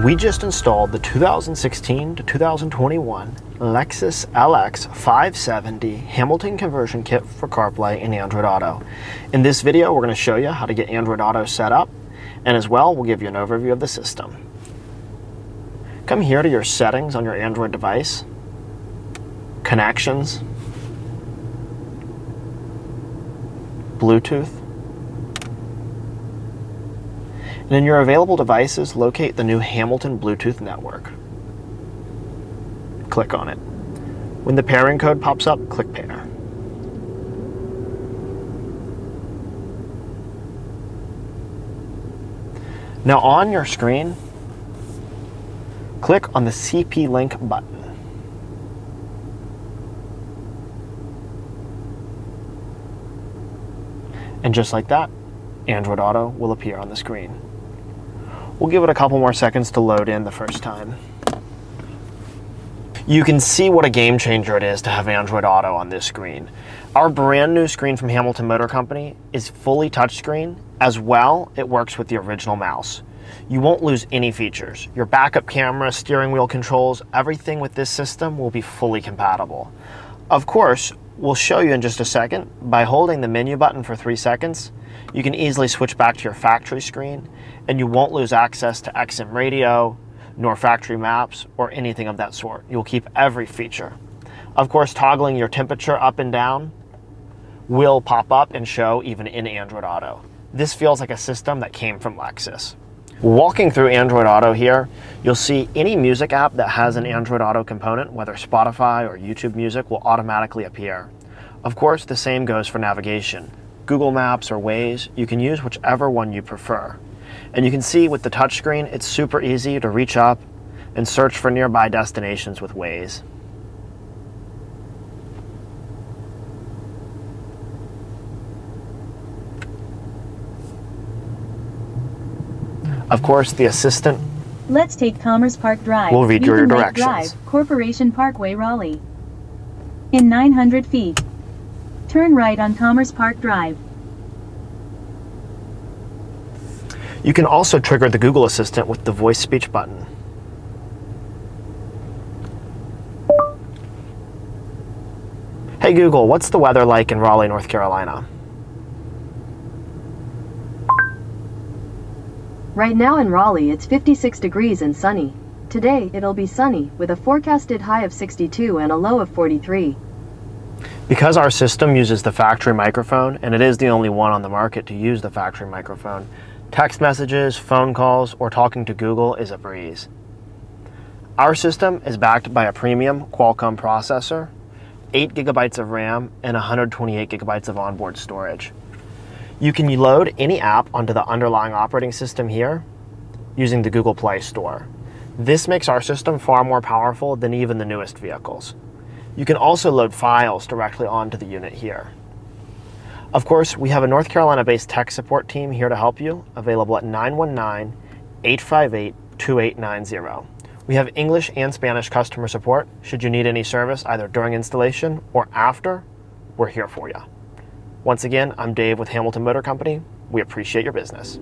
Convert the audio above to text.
We just installed the 2016 to 2021 Lexus LX570 Hamilton conversion kit for CarPlay and Android Auto. In this video, we're going to show you how to get Android Auto set up, and as well, we'll give you an overview of the system. Come here to your settings on your Android device, connections, Bluetooth, and in your available devices, locate the new Hamilton Bluetooth network. Click on it. When the pairing code pops up, click Pair. Now on your screen, click on the CP Link button. And just like that, Android Auto will appear on the screen. We'll give it a couple more seconds to load in the first time. You can see what a game changer it is to have Android Auto on this screen. Our brand new screen from Hamilton Motor Company is fully touchscreen. As well, it works with the original mouse. You won't lose any features. Your backup camera, steering wheel controls, everything with this system will be fully compatible. Of course, we'll show you in just a second. By holding the menu button for 3 seconds, you can easily switch back to your factory screen, and you won't lose access to XM radio, nor factory maps, or anything of that sort. You'll keep every feature. Of course, toggling your temperature up and down will pop up and show even in Android Auto. This feels like a system that came from Lexus. Walking through Android Auto here, you'll see any music app that has an Android Auto component, whether Spotify or YouTube Music, will automatically appear. Of course, the same goes for navigation. Google Maps or Waze, you can use whichever one you prefer. And you can see with the touchscreen, it's super easy to reach up and search for nearby destinations with Waze. Of course, the assistant Let's take Commerce Park Drive. will read your Newton Lake directions. Drive, Corporation Parkway, Raleigh. In 900 feet. Turn right on Commerce Park Drive. You can also trigger the Google Assistant with the voice speech button. Hey Google, what's the weather like in Raleigh, North Carolina? Right now in Raleigh, it's 56 degrees and sunny. Today, it'll be sunny, with a forecasted high of 62 and a low of 43. Because our system uses the factory microphone, and it is the only one on the market to use the factory microphone, text messages, phone calls, or talking to Google is a breeze. Our system is backed by a premium Qualcomm processor, 8 gigabytes of RAM, and 128 gigabytes of onboard storage. You can load any app onto the underlying operating system here using the Google Play Store. This makes our system far more powerful than even the newest vehicles. You can also load files directly onto the unit here. Of course, we have a North Carolina-based tech support team here to help you, available at 919-858-2890. We have English and Spanish customer support. Should you need any service, either during installation or after, we're here for you. Once again, I'm Dave with Hamilton Motor Company. We appreciate your business.